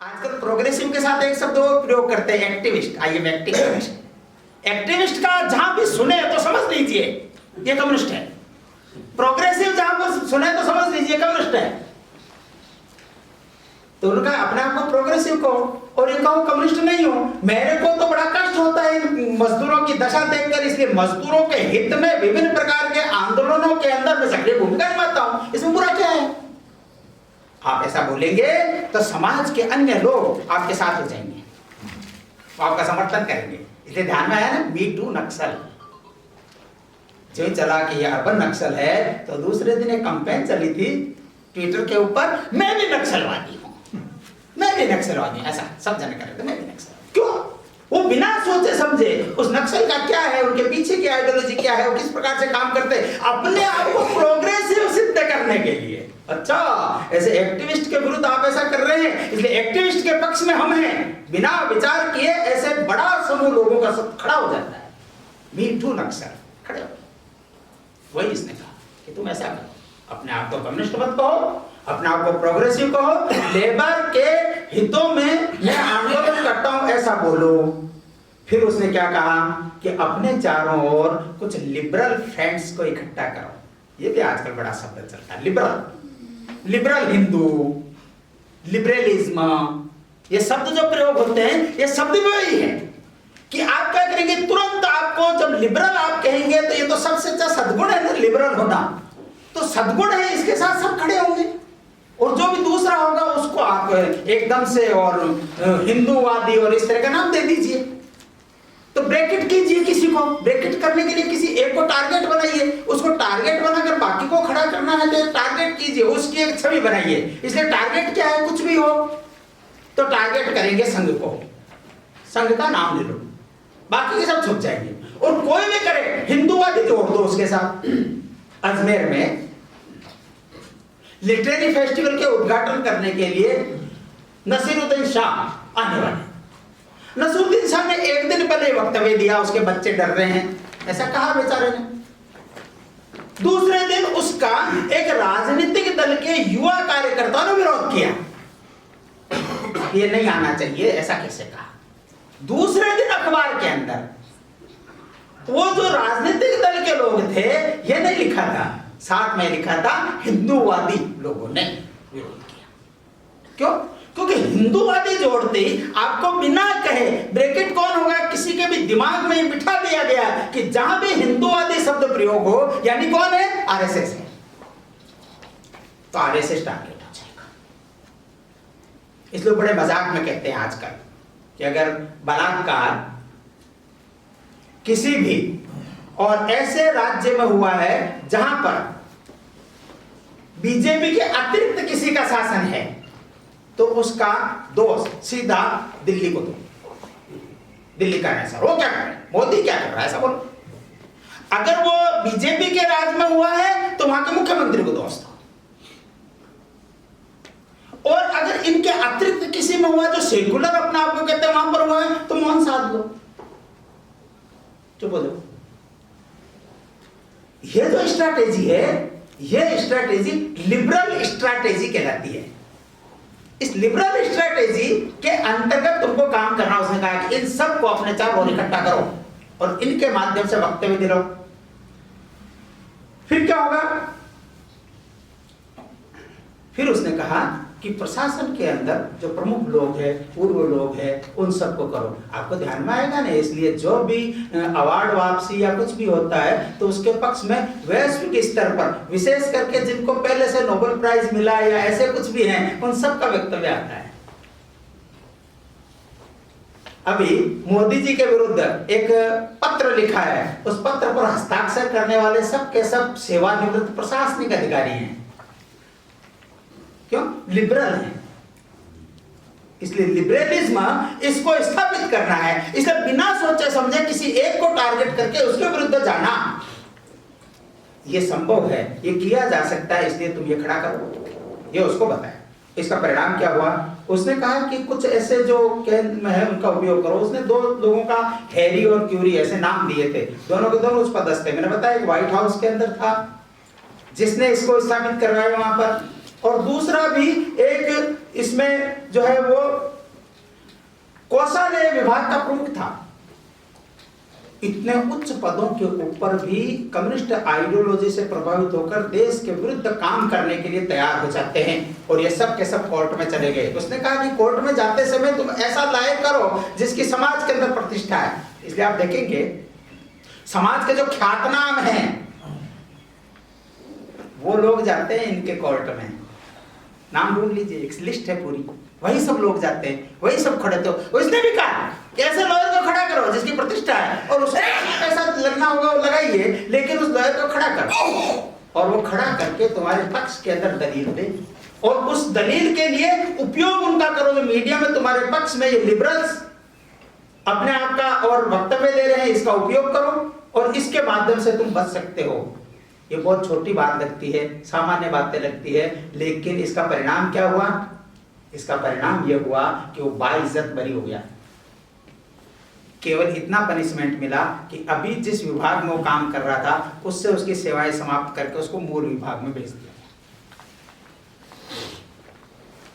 आजकल प्रोग्रेसिव के साथ एक शब्द वो प्रयोग करते हैं, activist. I am activist. Activist का जहां भी सुने तो समझ लीजिए ये कम्युनिस्ट है। प्रोग्रेसिव जहां पर सुने तो समझ लीजिए कम्युनिस्ट है। तो उनका अपने आप को प्रोग्रेसिव कहो और ये कहो कम्युनिस्ट नहीं हो। मेरे को तो बड़ा कष्ट होता है मजदूरों की दशा देखकर, इसलिए मजदूरों के हित में विभिन्न प्रकार के आंदोलनों के अंदर मैं सक्रिय भूमिका निभाता हूं। इसमें बुरा क्या है? आप ऐसा बोलेंगे तो समाज के अन्य लोग आपके साथ हो जाएंगे, आपका समर्थन करेंगे। इसलिए ध्यान में आया ना, मी टू नक्सल जो चला कि ये अर्बन नक्सल है, तो दूसरे दिन एक कैंपेन चली थी ट्विटर के ऊपर, मैं भी नक्सलवादी हूं, मैं भी नक्सलवादी हूं, ऐसा सब जन कर रहे थे, मैं भी नक्सल। क्यों? वो बिना सोचे समझे उस नक्सल का क्या है, उनके पीछे की आइडियोलॉजी क्या है, वो किस प्रकार से काम करते हैं, अपने आप को प्रोग्रेसिव सिद्ध करने के लिए। अच्छा, ऐसे एक्टिविस्ट के विरुद्ध आप ऐसा कर रहे हैं, इसलिए एक्टिविस्ट के पक्ष में हम हैं। बिना विचार किए ऐसे बड़ा समूह लोगों का सब खड़ा हो जाता है, मी टू नक्सल, खड़े हो। वही इसने कहा कि तुम ऐसा करो, अपने आप को कम्युनिस्ट मत कहो, अपने आप को प्रोग्रेसिव कहो, लेबर के हितों में मैं आंदोलन करता हूं ऐसा बोलो। फिर उसने क्या कहा कि अपने चारों ओर कुछ लिबरल फ्रेंड्स को इकट्ठा करो। ये भी आजकल बड़ा शब्द चलता है, लिबरल, लिबरल हिंदू, लिबरलिज्म, ये शब्द जो प्रयोग होते हैं ये शब्द भी वही है कि आप क्या करेंगे, तुरंत आपको जब लिबरल आप कहेंगे तो ये तो सबसे अच्छा सद्गुण है ना लिबरल होना, तो सद्गुण है, इसके साथ सब खड़े होंगे। और जो भी दूसरा होगा उसको आप एकदम से और हिंदूवादी और इस तरह का नाम दे दीजिए। तो ब्रैकेट कीजिए, किसी को ब्रैकेट करने के लिए किसी एक को टारगेट बनाइए, उसको टारगेट बनाकर बाकी को खड़ा करना है तो टारगेट कीजिए, उसकी एक छवि बनाइए। इसलिए टारगेट क्या है, कुछ भी हो तो टारगेट करेंगे संघ को, संघ का नाम ले लो, बाकी के सब छुप जाएंगे। और कोई भी करे, हिंदूवादी जोड़ दो उसके साथ। अजमेर में लिटरेरी फेस्टिवल के उद्घाटन करने के लिए नसीरुद्दीन शाह आने वाले। नसीरुद्दीन शाह ने एक दिन पहले वक्तव्य दिया, उसके बच्चे डर रहे हैं, ऐसा कहा बेचारे ने। दूसरे दिन उसका एक राजनीतिक दल के युवा कार्यकर्ताओं ने विरोध किया, ये नहीं आना चाहिए, ऐसा कैसे कहा। दूसरे दिन अखबार के अंदर वो जो राजनीतिक दल के लोग थे, ये नहीं लिखा था, साथ में लिखा था हिंदूवादी लोगों ने विरोध किया। क्यों? क्योंकि हिंदूवादी जोड़ते आपको बिना कहे ब्रैकेट कौन होगा, किसी के भी दिमाग में बिठा दिया गया कि जहां भी हिंदूवादी शब्द प्रयोग हो, यानी कौन है, आरएसएस है, तो आरएसएस टारगेट हो जाएगा। इसलिए बड़े मजाक में कहते हैं आजकल कि अगर बलात्कार किसी भी और ऐसे राज्य में हुआ है जहां पर बीजेपी के अतिरिक्त किसी का शासन है, तो उसका दोष सीधा दिल्ली को दो। दिल्ली का है सर, वो क्या कर रहा है, मोदी क्या कर रहा है, ऐसा बोलो। अगर वो बीजेपी के राज में हुआ है तो वहां के मुख्यमंत्री को दोष दो, और अगर इनके अतिरिक्त किसी में हुआ जो सेकुलर अपने आप को कहते हैं वहां पर हुआ है, तो मौन साध लो, चुप हो जाओ। ये जो स्ट्रैटेजी है, ये स्ट्रैटेजी लिबरल स्ट्रैटेजी कहलाती है। इस लिबरल स्ट्रैटेजी के अंतर्गत तुमको काम करना, उसने कहा कि इन सबको अपने चारों ओर इकट्ठा करो और इनके माध्यम से वक्तव्य दिलाओ। फिर क्या होगा? फिर उसने कहा कि प्रशासन के अंदर जो प्रमुख लोग हैं, पूर्व लोग हैं, उन सबको करो। आपको ध्यान में आएगा ना, इसलिए जो भी अवार्ड वापसी या कुछ भी होता है तो उसके पक्ष में वैश्विक स्तर पर, विशेष करके जिनको पहले से नोबेल प्राइज मिला या ऐसे कुछ भी हैं, उन सब का वक्तव्य आता है। अभी मोदी जी के विरुद्ध एक पत्र लिखा है, उस पत्र पर हस्ताक्षर करने वाले सब के सब सेवानिवृत्त प्रशासनिक अधिकारी हैं। क्यों? लिबरल है। इसलिए लिबरलिज्म इसको स्थापित करना है, इसलिए बिना सोचे समझे किसी एक को टारगेट करके उसके विरुद्ध जाना ये संभव है, ये किया जा सकता है, इसलिए तुम ये खड़ा करो, ये उसको बताया। इसका परिणाम क्या हुआ? उसने कहा कि कुछ ऐसे जो केंद्र में है उनका उपयोग करो। उसने दो लोगों का, हैरी और क्यूरी, ऐसे नाम दिए थे, दोनों के दोनों उस पदस्थ थे। मैंने बताया व्हाइट हाउस के अंदर था जिसने इसको स्थापित करवाया वहां पर, और दूसरा भी एक इसमें जो है वो कौशल्य विभाग का प्रमुख था। इतने उच्च पदों के ऊपर भी कम्युनिस्ट आइडियोलॉजी से प्रभावित होकर देश के विरुद्ध काम करने के लिए तैयार हो जाते हैं, और ये सब के सब कोर्ट में चले गए। उसने कहा कि कोर्ट में जाते समय तुम ऐसा लायक करो जिसकी समाज के अंदर प्रतिष्ठा है। इसलिए आप देखेंगे समाज के जो ख्यातनाम हैं वो लोग जाते हैं इनके कोर्ट में, नाम ढूंढ लीजिए, एक लिस्ट है पूरी, वही सब लोग जाते हैं, वही सब खड़े। तो उसने भी कहा कि ऐसे लॉयर को खड़ा करो जिसकी प्रतिष्ठा है, और उसको पैसा लगना होगा वो लगाइए, लेकिन उस लॉयर को खड़ा करो, और वो खड़ा करके तुम्हारे पक्ष के अंदर दलील दे, और उस दलील के लिए उपयोग उनका करो। जो मीडिया में तुम्हारे पक्ष में ये लिबरल्स अपने आप का और वक्तव्य दे रहे हैं, इसका उपयोग करो, और इसके माध्यम से तुम बच सकते हो। ये बहुत छोटी बात लगती है, सामान्य बातें लगती है, लेकिन इसका परिणाम क्या हुआ? इसका परिणाम यह हुआ कि वो बाइज्जत बरी हो गया। केवल इतना पनिशमेंट मिला कि अभी जिस विभाग में वो काम कर रहा था उससे उसकी सेवाएं समाप्त करके उसको मूल विभाग में भेज दिया।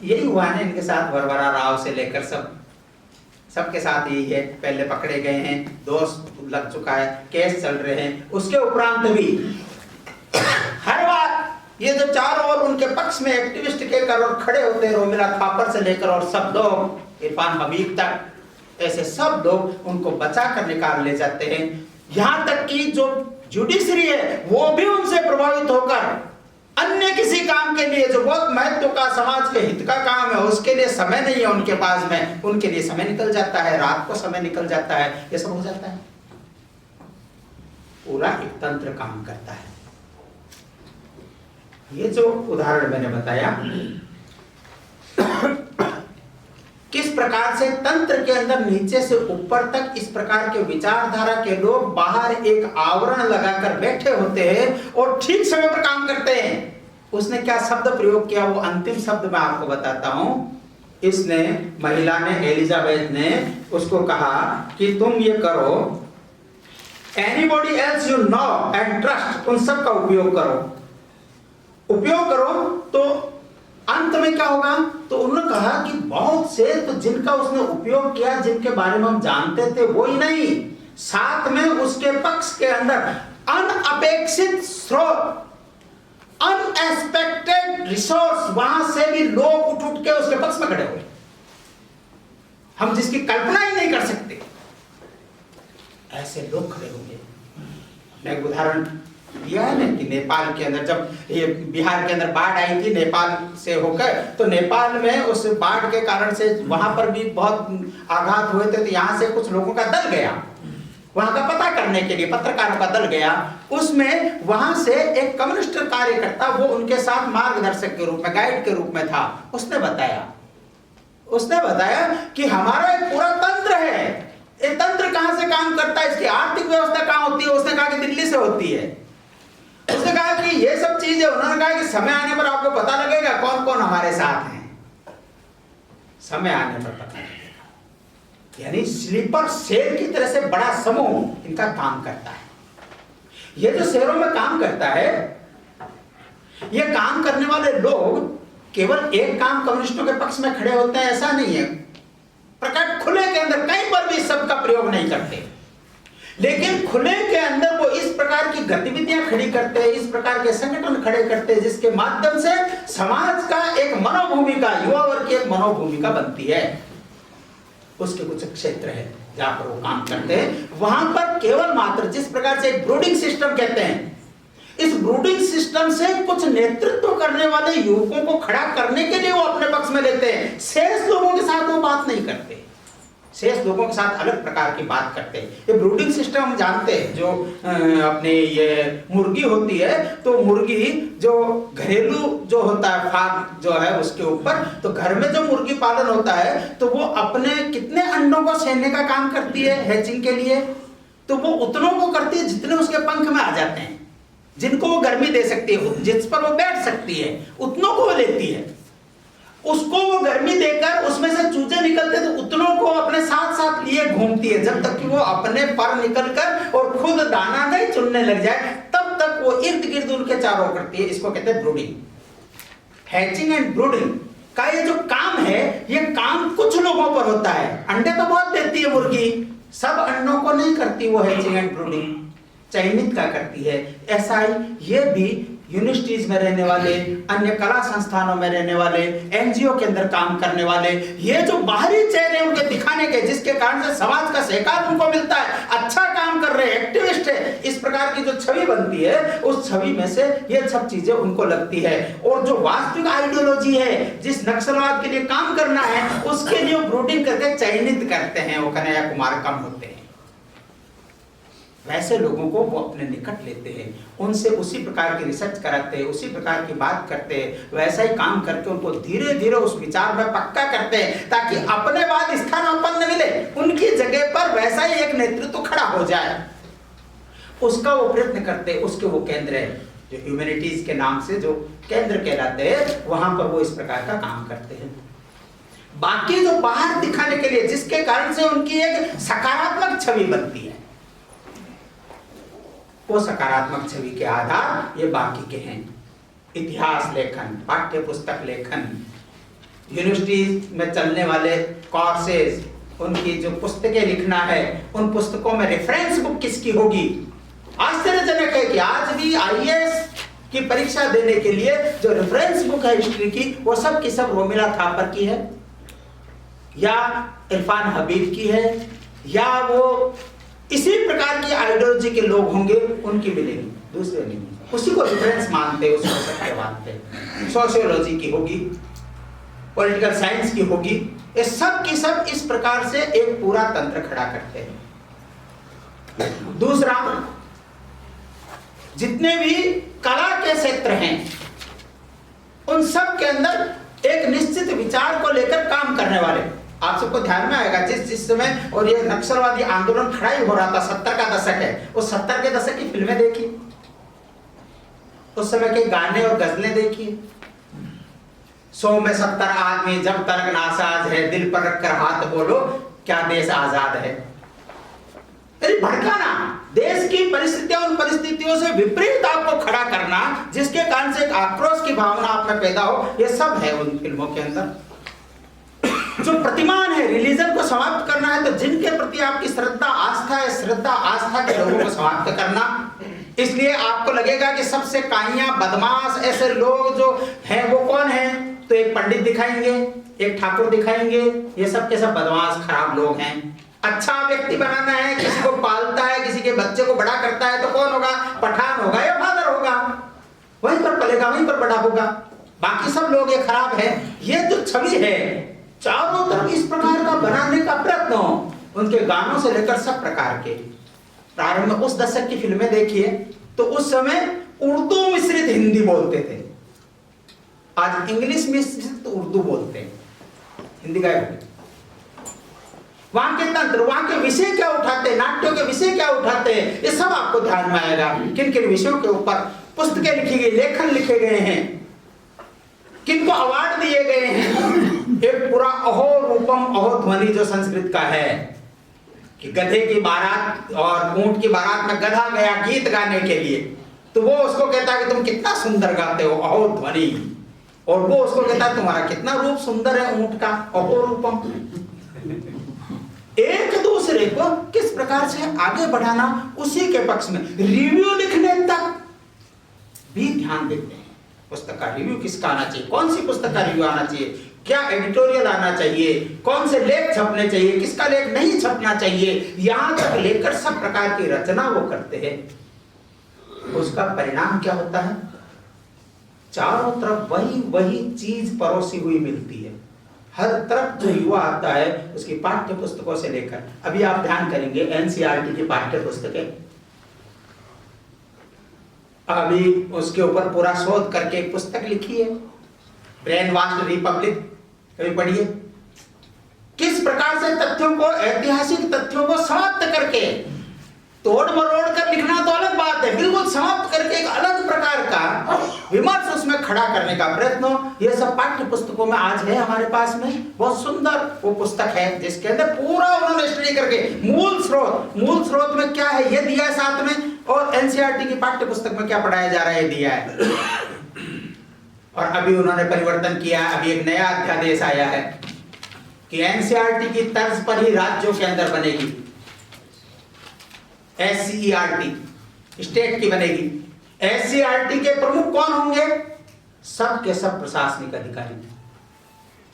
यही हुआ है इनके साथ, वरवरा राव से लेकर सबके साथ यही है। पहले पकड़े गए हैं, दोष लग चुका है, केस चल रहे हैं, उसके उपरांत भी हर बार ये जो चारों ओर उनके पक्ष में एक्टिविस्ट के कर और खड़े होते हैं, रोमिला थापर से लेकर और सब लोग, इरफान हबीब तक, ऐसे सब लोग उनको बचा कर निकाल ले जाते हैं। यहां तक कि जो जुडिशरी है वो भी उनसे प्रभावित होकर अन्य किसी काम के लिए जो बहुत महत्व का, समाज के हित का काम है, उसके लिए समय नहीं है उनके पास में, उनके लिए समय निकल जाता है, रात को समय निकल जाता है, ये सब हो जाता है। पूरा एक तंत्र काम करता है। ये जो उदाहरण मैंने बताया, किस प्रकार से तंत्र के अंदर नीचे से ऊपर तक इस प्रकार के विचारधारा के लोग बाहर एक आवरण लगाकर बैठे होते हैं और ठीक समय पर काम करते हैं। उसने क्या शब्द प्रयोग किया, वो अंतिम शब्द मैं आपको बताता हूं। इसने, महिला ने, एलिजाबेथ ने उसको कहा कि तुम ये करो, anybody else you know and trust, उन सब का उपयोग करो। तो अंत में क्या होगा? तो उन्होंने कहा कि बहुत से तो जिनका उसने उपयोग किया, जिनके बारे में हम जानते थे वो ही नहीं, साथ में उसके पक्ष के अंदर अनअपेक्षित स्रोत, अनएक्सपेक्टेड रिसोर्स, वहां से भी लोग उठ के उसके पक्ष में खड़े हुए, हम जिसकी कल्पना ही नहीं कर सकते, ऐसे लोग खड़े होंगे। मैं एक उदाहरण दिया है ना कि नेपाल के अंदर जब ये बिहार के अंदर बाढ़ आई थी नेपाल से होकर, तो नेपाल में उस बाढ़ के कारण से वहां पर भी बहुत आघात हुए थे। तो यहाँ से कुछ लोगों का दल गया वहां का पता करने के लिए, पत्रकारों का दल गया। उसमें वहां से एक कम्युनिस्ट कार्यकर्ता, वो उनके साथ मार्गदर्शक के रूप में, गाइड के रूप में था। उसने बताया कि हमारा एक पूरा तंत्र है। ये तंत्र कहां से काम करता है, इसकी आर्थिक व्यवस्था कहां होती है? उसने कहा कि दिल्ली से होती है। उसने कहा कि ये सब चीजें, उन्होंने कहा कि समय आने पर आपको पता लगेगा कौन कौन हमारे साथ हैं, समय आने पर पता लगेगा। यानी स्लीपर सेल की तरह से बड़ा समूह इनका काम करता है। ये जो शहरों में काम करता है, ये काम करने वाले लोग केवल एक काम कम्युनिस्टों के पक्ष में खड़े होते हैं ऐसा नहीं है, प्रकट खुले के अंदर कहीं पर भी शब्द का प्रयोग नहीं करते, लेकिन खुले के अंदर वो इस प्रकार की गतिविधियां खड़ी करते हैं, इस प्रकार के संगठन खड़े करते हैं जिसके माध्यम से समाज का एक मनोभूमिका, युवा वर्ग की एक मनोभूमिका बनती है। उसके कुछ क्षेत्र है जहां पर वो काम करते हैं, वहां पर केवल मात्र जिस प्रकार से एक ब्रूडिंग सिस्टम कहते हैं, इस ब्रूडिंग सिस्टम से कुछ नेतृत्व करने वाले युवकों को खड़ा करने के लिए वो अपने पक्ष में लेते हैं। शेष लोगों के साथ वो बात नहीं करते, शेष लोगों के साथ अलग प्रकार की बात करते हैं। ये ब्रूडिंग सिस्टम हम जानते हैं, जो अपने ये मुर्गी होती है, तो मुर्गी जो घरेलू जो होता है, फार्म जो है उसके ऊपर, तो घर में जो मुर्गी पालन होता है तो वो अपने कितने अंडों को सेने का काम करती है हैचिंग के लिए, तो वो उतनों को करती है जितने उसके पंख में आ जाते हैं, जिनको वो गर्मी दे सकती है, जिस पर वो बैठ सकती है, उतनों को वो लेती है। उसको वो गर्मी देकर उसमें से चूजे निकलते तो उतनों को अपने साथ साथ लिए घूमती है, जब तक कि वो अपने पर निकलकर और खुद दाना नहीं चुनने लग जाए, तब तक वो इर्द गिर्द उनके चारों करती है। इसको कहते हैं ब्रूडिंग, हैचिंग एंड ब्रूडिंग। का ये जो काम है, ये काम कुछ लोगों पर होता है। अंडे तो बहुत देती है मुर्गी, सब अंडों को नहीं करती वो हैचिंग एंड ब्रूडिंग, चयनित का करती है। ऐसा ही ये भी यूनिवर्सिटीज में रहने वाले, अन्य कला संस्थानों में रहने वाले, एनजीओ के अंदर काम करने वाले, ये जो बाहरी चेहरे उनके दिखाने के, जिसके कारण से समाज का सहकार उनको मिलता है, अच्छा काम कर रहे हैं, एक्टिविस्ट है, इस प्रकार की जो छवि बनती है, उस छवि में से ये सब चीजें उनको लगती है। और जो वास्तविक आइडियोलॉजी है, जिस नक्सलवाद के लिए काम करना है, उसके लिए ब्रूडिंग करके चयनित करते हैं, वो कन्हैया कुमार कम होते हैं। वैसे लोगों को वो अपने निकट लेते हैं, उनसे उसी प्रकार की रिसर्च कराते हैं, उसी प्रकार की बात करते हैं, वैसा ही काम करके उनको धीरे धीरे उस विचार में पक्का करते हैं, ताकि अपने बाद स्थानापन्न मिले, उनकी जगह पर वैसा ही एक नेतृत्व खड़ा हो जाए। उसका वो प्रयत्न करते हैं। उसके वो केंद्र है जो ह्यूमैनिटीज के नाम से जो केंद्र कहलाते हैं, वहां पर वो इस प्रकार का काम करते हैं। बाकी जो बाहर दिखाने के लिए, जिसके कारण से उनकी एक सकारात्मक छवि बनती है, वो सकारात्मक छवि के आधार ये बाकी के हैं। इतिहास लेखन, पाठ्य पुस्तक लेखन, यूनिवर्सिटी में चलने वाले कोर्सेज, उनकी जो पुस्तकें लिखना है, उन पुस्तकों में रेफरेंस बुक किसकी होगी। आश्चर्यजनक है कि आज भी आईएएस की परीक्षा देने के लिए जो रेफरेंस बुक है हिस्ट्री की, वो सब की सब रोमिला थापर की है, या इरफान हबीब की है, या वो इसी प्रकार की आइडियोलॉजी के लोग होंगे, उनकी मिलेगी, दूसरे नहीं। उसी को रेफरेंस मानते, उसको सत्य मानते। सोशियोलॉजी की होगी, पॉलिटिकल साइंस की होगी, ये सब की सब इस प्रकार से एक पूरा तंत्र खड़ा करते हैं। दूसरा, जितने भी कला के क्षेत्र हैं, उन सब के अंदर एक निश्चित विचार को लेकर काम करने वाले, आप सबको ध्यान में आएगा जिस समय, और ये नक्सलवादी आंदोलन खड़ा ही हो रहा था, 70 का दशक है, उस 70 के दशक की फिल्में देखी, उस समय के गाने और गजलें देखी। 100 में 70 आदमी जब तक नासाज है, दिल पर रखकर हाथ बोलो, क्या देश आजाद है। भड़काना, देश की परिस्थितियां, उन परिस्थितियों से विपरीत आपको खड़ा करना, जिसके कारण से एक आक्रोश की भावना आप में पैदा हो, ये सब है उन फिल्मों के अंदर। जो प्रतिमान है, रिलीजन को समाप्त करना है, तो जिनके प्रति आपकी श्रद्धा आस्था है, श्रद्धा आस्था के लोगों को समाप्त करना। इसलिए आपको लगेगा कि सबसे काइयां, बदमाश ऐसे लोग जो हैं वो कौन हैं, तो एक पंडित दिखाएंगे, एक ठाकुर दिखाएंगे, ये सब के सब बदमाश खराब लोग हैं। अच्छा व्यक्ति बनाना है, किसी को पालता है, किसी के बच्चे को बड़ा करता है, तो कौन होगा, पठान होगा या फादर होगा, वहीं पर पलेगा, वहीं पर बड़ा होगा। बाकी सब लोग ये खराब है। ये जो छवि है चारों तरफ इस प्रकार का बनाने का प्रयत्न, उनके गानों से लेकर सब प्रकार के। प्रारंभ में उस दशक की फिल्में देखिए, तो उस समय उर्दू मिश्रित हिंदी बोलते थे, आज इंग्लिश मिश्रित उर्दू बोलते हैं, हिंदी गायब। वहां के तंत्र, वहां के विषय क्या उठाते हैं, नाट्यों के विषय क्या उठाते हैं, ये सब आपको ध्यान में आएगा। किन किन विषयों के ऊपर पुस्तकें लिखी गई, लेखन लिखे गए हैं, किनको अवार्ड दिए गए हैं। एक पूरा अहो रूपम अहो ध्वनि जो संस्कृत का है, कि गधे की बारात और ऊंट की बारात में गधा गया गीत गाने के लिए, तो वो उसको कहता है कि तुम कितना सुंदर गाते हो, अहो ध्वनि, और वो उसको कहता है तुम्हारा कितना रूप सुंदर है ऊंट का, अहो रूपम। एक दूसरे को किस प्रकार से आगे बढ़ाना, उसी के पक्ष में रिव्यू लिखने तक भी ध्यान देते हैं। पुस्तक का रिव्यू किसका आना चाहिए, कौन सी पुस्तक का रिव्यू आना चाहिए, क्या एडिटोरियल आना चाहिए, कौन से लेख छपने चाहिए, किसका लेख नहीं छपना चाहिए, यहां तक लेकर सब प्रकार की रचना वो करते हैं। उसका परिणाम क्या होता है, चारों तरफ वही वही चीज परोसी हुई मिलती है। हर तरफ जो युवा आता है, उसकी पाठ्य पुस्तकों से लेकर, अभी आप ध्यान करेंगे एनसीईआरटी की पाठ्य पुस्तकें, अभी उसके ऊपर पूरा शोध करके एक पुस्तक लिखी है, ब्रेन वाश्ड रिपब्लिक, कभी पढ़िए। किस प्रकार से तथ्यों को, ऐतिहासिक तथ्यों को समाप्त करके, तोड़ मरोड़ कर लिखना तो अलग बात है, बिल्कुल समाप्त करके एक अलग प्रकार का विमर्श उसमें खड़ा करने का प्रयत्न, ये सब पाठ्य पुस्तकों में आज है हमारे पास में। बहुत सुंदर वो पुस्तक है, जिसके अंदर पूरा उन्होंने स्टडी करके मूल स्रोत में क्या है ये दिया है साथ में, और एनसीईआरटी की पाठ्य पुस्तक में क्या पढ़ाया जा रहा है ये दिया है। और अभी उन्होंने परिवर्तन किया, अभी एक नया अध्यादेश आया है कि एनसीईआरटी की तर्ज पर ही राज्यों के अंदर बनेगी, एससीईआरटी स्टेट की बनेगी। एससीईआरटी के प्रमुख कौन होंगे? सब के सब प्रशासनिक अधिकारी,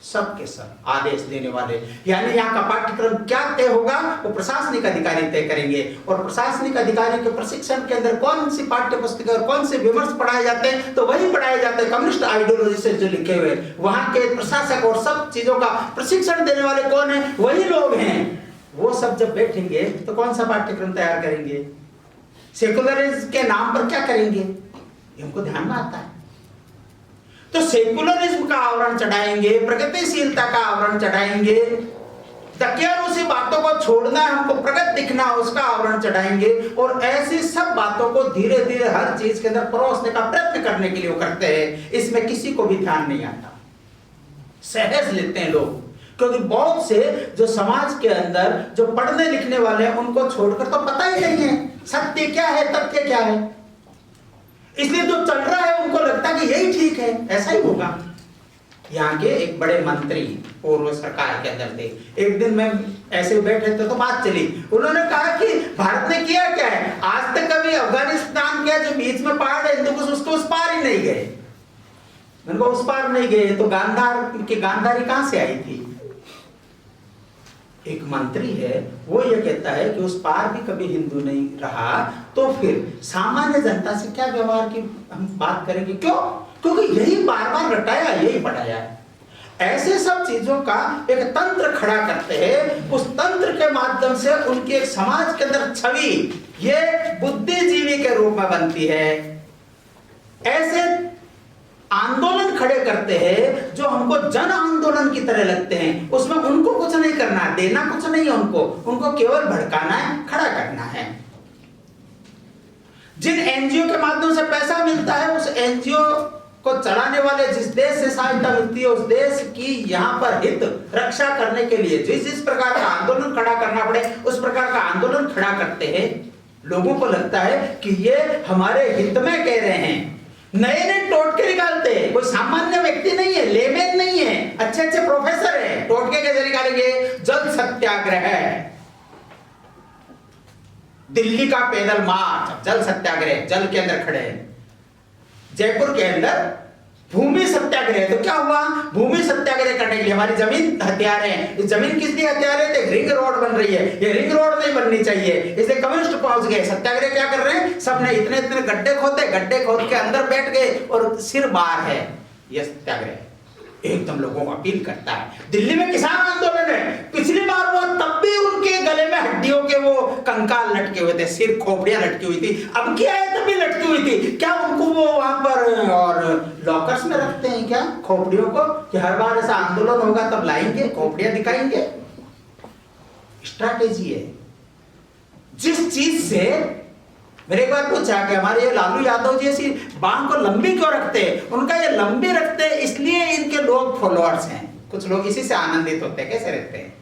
सब के सब आदेश देने वाले। यानी यहाँ का पाठ्यक्रम क्या तय होगा वो प्रशासनिक अधिकारी तय करेंगे। और प्रशासनिक अधिकारी के प्रशिक्षण के अंदर कौन सी पाठ्य पुस्तकें और कौन से विमर्श पढ़ाए जाते हैं, तो वही पढ़ाए जाते हैं कम्युनिस्ट आइडियोलॉजी से जो लिखे हुए। वहां के प्रशासक और सब चीजों का प्रशिक्षण देने वाले कौन है? वही लोग हैं। वो सब जब बैठेंगे तो कौन सा पाठ्यक्रम तैयार करेंगे? सेकुलरिज्म के नाम पर क्या करेंगे? हमको ध्यान में आता है। तो सेकुलरिज्म का आवरण चढ़ाएंगे, प्रगतिशीलता का आवरण चढ़ाएंगे, तकियारूसी बातों को छोड़ना है, हमको प्रगत दिखना है, उसका आवरण चढ़ाएंगे। और ऐसी सब बातों को धीरे धीरे हर चीज के अंदर परोसने का प्रयत्न करने के लिए वो करते हैं। इसमें किसी को भी ध्यान नहीं आता, सहज लेते हैं लोग। क्योंकि बहुत से जो समाज के अंदर जो पढ़ने लिखने वाले हैं उनको छोड़कर तो पता ही नहीं है सत्य क्या है, तथ्य क्या है। इसलिए जो चल रहा है उनको लगता है कि यही ठीक है, ऐसा ही होगा। यहाँ के एक बड़े मंत्री पूर्व सरकार के अंदर थे, एक दिन में ऐसे बैठे थे तो बात चली। उन्होंने कहा कि भारत ने किया क्या है, आज तक कभी अफगानिस्तान के जो बीच में पहाड़ है हिंदू उसको उस पार ही नहीं गए। उनको उस पार नहीं गए तो गांधारी कहां से आई थी? एक मंत्री है वो ये कहता है कि उस पार भी कभी हिंदू नहीं रहा, तो फिर सामान्य जनता से क्या व्यवहार की हम बात करेंगे? क्यों? क्योंकि यही बार बार रटाया, यही पढ़ाया है। ऐसे सब चीजों का एक तंत्र खड़ा करते हैं। उस तंत्र के माध्यम से उनके एक समाज के अंदर छवि ये बुद्धिजीवी के रूप में बनती है। ऐसे आंदोलन खड़े करते हैं जो हमको जन आंदोलन की तरह लगते हैं। उसमें उनको कुछ नहीं करना, देना कुछ नहीं है उनको केवल भड़काना है, खड़ा करना है। जिन एनजीओ के माध्यम से पैसा मिलता है उस एनजीओ को चलाने वाले जिस देश से सहायता मिलती है उस देश की यहाँ पर हित रक्षा करने के लिए जिस प्रकार का आंदोलन खड़ा करना पड़े उस प्रकार का आंदोलन खड़ा करते हैं। लोगों को लगता है कि ये हमारे हित में कह रहे हैं, नए नए टोटके निकालते हैं। कोई सामान्य व्यक्ति नहीं है, लेमैन नहीं है, अच्छे अच्छे प्रोफेसर है। टोटके कैसे निकालेंगे? जल सत्याग्रह, दिल्ली का पैदल मार्च, जल सत्याग्रह, जल के अंदर खड़े हैं। जयपुर के अंदर भूमि सत्याग्रह, तो क्या हुआ? भूमि सत्याग्रह करने के लिए हमारी जमीन हथियार है। जमीन किस लिए हथियार है? एक रिंग रोड बन रही है, ये रिंग रोड नहीं बननी चाहिए, इसलिए कम्युनिस्ट पहुंच गए। सत्याग्रह क्या कर रहे हैं? सबने इतने इतने गड्ढे खोदे, गड्ढे खोद के अंदर बैठ गए और सिर बाहर है। यह सत्याग्रह एकदम लोगों को अपील करता है। दिल्ली में किसान आंदोलन है, पिछली बार हुआ तब भी उनके गले में हड्डियों के वो कंकाल लटके हुए थे, सिर खोपड़ियां लटकी हुई थी। अब क्या है, तब भी लटकी हुई थी। क्या उनको वो वहां पर और लॉकर्स में रखते हैं क्या खोपड़ियों को, कि हर बार ऐसा आंदोलन होगा तब लाएंगे खोपड़ियां दिखाएंगे? स्ट्रैटेजी है। जिस चीज से मेरे एक बार पूछा कि हमारे ये लालू यादव जी ऐसी बांह को लंबी क्यों रखते हैं? उनका ये लंबी रखते हैं इसलिए इनके लोग फॉलोअर्स हैं। कुछ लोग इसी से आनंदित होते हैं। कैसे रहते हैं?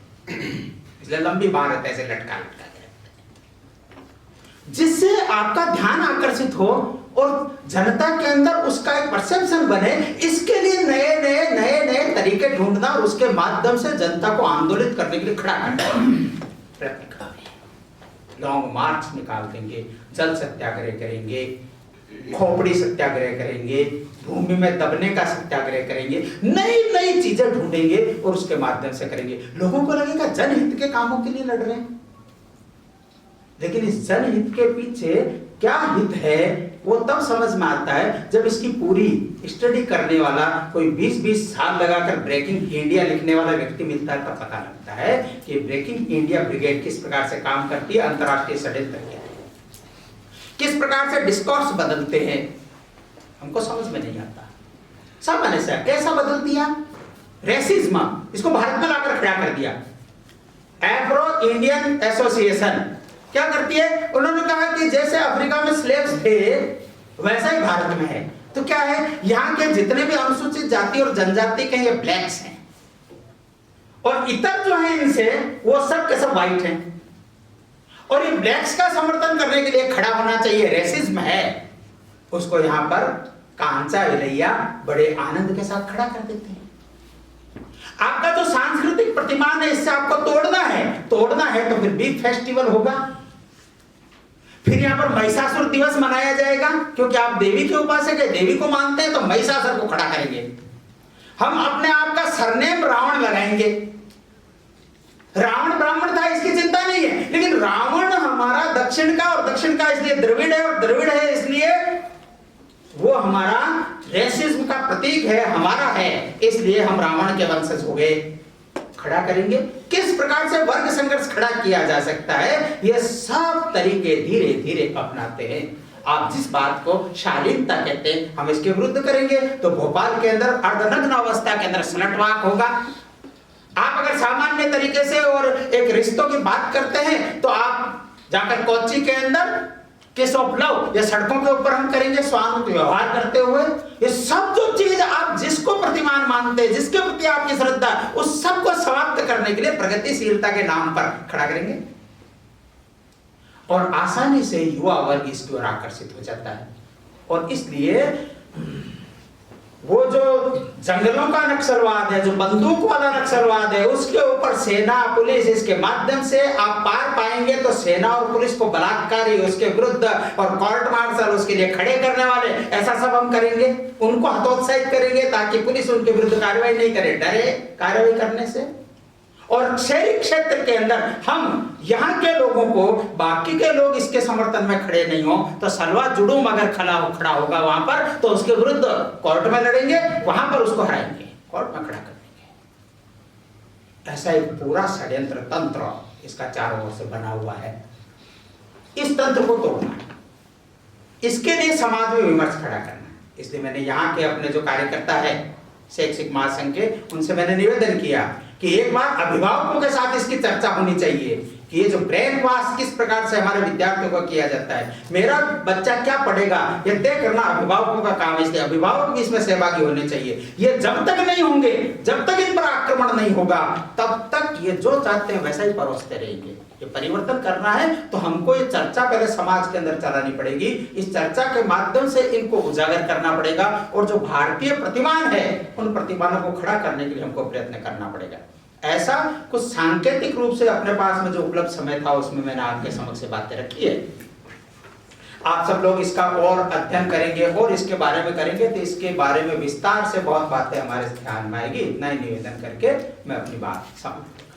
इसलिए लंबी बांह रहते हैं, ऐसे लटका लटका के रहते हैं, जिससे आपका ध्यान आकर्षित हो और जनता के अंदर उसका एक परसेप्शन बने। इसके लिए नए नए नए नए तरीके ढूंढना और उसके माध्यम से जनता को आंदोलित करने के लिए खड़ा करना प्रयत्न करना। लॉन्ग मार्च निकाल देंगे, जल सत्याग्रह करेंगे, खोपड़ी सत्याग्रह करेंगे, भूमि में दबने का सत्याग्रह करेंगे, नई नई चीजें ढूंढेंगे और उसके माध्यम से करेंगे। लोगों को लगेगा जनहित के कामों के लिए लड़ रहे हैं, लेकिन इस जनहित के पीछे क्या हित है वो तब समझ में आता है जब इसकी पूरी स्टडी करने वाला कोई 20-20 साल लगाकर ब्रेकिंग इंडिया लिखने वाला व्यक्ति मिलता है। तब पता लगता है कि ब्रेकिंग इंडिया ब्रिगेड किस प्रकार से काम करती है, अंतरराष्ट्रीय षड्यंत्र क्या है, किस प्रकार से डिस्कोर्स बदलते हैं, हमको समझ में नहीं आता। सामान्य से कैसा बदल दिया? रेसिज्म, इसको भारत में लाकर खड़ा कर दिया। एफ्रो इंडियन एसोसिएशन क्या करती है? उन्होंने कहा कि जैसे अफ्रीका में स्लेव्स थे वैसा ही भारत में है। तो क्या है, यहाँ के जितने भी अनुसूचित जाति और जनजाति के ये ब्लैक्स हैं और इतर जो हैं इनसे वो सब के सब व्हाइट हैं और ये ब्लैक्स का समर्थन करने के लिए खड़ा होना चाहिए। रेसिज्म है, उसको यहाँ पर कांचा विलैया बड़े आनंद के साथ खड़ा कर देते हैं। आपका जो सांस्कृतिक प्रतिमान है इससे आपको तोड़ना है तो फिर बिग फेस्टिवल होगा। फिर यहाँ पर महिषासुर दिवस मनाया जाएगा, क्योंकि आप देवी के उपासक है, देवी को मानते हैं, तो महिषासुर को खड़ा करेंगे। हम अपने आप का सरनेम रावण लगाएंगे। रावण ब्राह्मण था इसकी चिंता नहीं है, लेकिन रावण हमारा दक्षिण का, और दक्षिण का इसलिए द्रविड़ है, और द्रविड़ है इसलिए वो हमारा रेसिज्म का प्रतीक है, हमारा है, इसलिए हम रावण के वंशज हो गए। खड़ा करेंगे। किस प्रकार से वर्ग संघर्ष खड़ा किया जा सकता है, यह सब तरीके धीरे धीरे अपनाते हैं। आप जिस बात को शालीनता कहते हैं, हम इसके विरुद्ध करेंगे तो भोपाल के अंदर अर्धनग्न अवस्था के अंदर स्लटवॉक होगा। आप अगर सामान्य तरीके से और एक रिश्तों की बात करते हैं तो आप जाकर कोच्चि के अंदर किस ऑफ लव या सड़कों के ऊपर हम करेंगे स्वानुत व्यवहार करते हुए। ये सब जो चीज आप जिसको प्रतिमान मानते हैं, जिसके प्रति आपकी श्रद्धा, उस सब को समाप्त करने के लिए प्रगतिशीलता के नाम पर खड़ा करेंगे, और आसानी से युवा वर्ग इसकी ओर आकर्षित हो जाता है। और इसलिए वो जो जंगलों का नक्सलवाद है, जो बंदूक वाला नक्सलवाद है, उसके ऊपर सेना पुलिस इसके माध्यम से आप पार पाएंगे तो सेना और पुलिस को बलात्कारी उसके विरुद्ध और कोर्ट मार्शल उसके लिए खड़े करने वाले, ऐसा सब हम करेंगे। उनको हतोत्साहित करेंगे ताकि पुलिस उनके विरुद्ध कार्रवाई नहीं करे, डरे कार्रवाई करने से। और शहरी क्षेत्र के अंदर हम यहाँ के लोगों को, बाकी के लोग इसके समर्थन में खड़े नहीं हो तो सलवा जुड़ूम अगर खड़ा होगा वहां पर, तो उसके विरुद्ध कोर्ट में लड़ेंगे, वहां पर उसको हराएंगे, कोर्ट में खड़ा कर देंगे। ऐसा एक पूरा षड्यंत्र तंत्र इसका चारों ओर से बना हुआ है। इस तंत्र को तोड़ना है, इसके लिए समाज में विमर्श खड़ा करना है। इसलिए मैंने यहाँ के अपने जो कार्यकर्ता है शैक्षिक महासंघ के, उनसे मैंने निवेदन किया कि एक बार अभिभावकों के साथ इसकी चर्चा होनी चाहिए कि ये जो ब्रेन वॉश किस प्रकार से हमारे विद्यार्थियों को किया जाता है, मेरा बच्चा क्या पढ़ेगा, ये तय करना अभिभावकों का काम है। इसलिए अभिभावक भी इसमें सहभागी होने चाहिए। ये जब तक नहीं होंगे, जब तक इन पर आक्रमण नहीं होगा, तब तक ये जो चाहते हैं वैसा ही परोसते रहेंगे। ये परिवर्तन करना है तो हमको ये चर्चा पहले समाज के अंदर चलानी पड़ेगी। इस चर्चा के माध्यम से इनको उजागर करना पड़ेगा, और जो भारतीय प्रतिमान है उन प्रतिमानों को खड़ा करने के लिए हमको प्रयत्न करना पड़ेगा। ऐसा कुछ सांकेतिक रूप से अपने पास में जो उपलब्ध समय था उसमें मैंने आपके समक्ष बातें रखी है। आप सब लोग इसका और अध्ययन करेंगे और इसके बारे में करेंगे तो इसके बारे में विस्तार से बहुत बातें हमारे ध्यान में आएगी। इतना ही निवेदन करके मैं अपनी बात समाप्त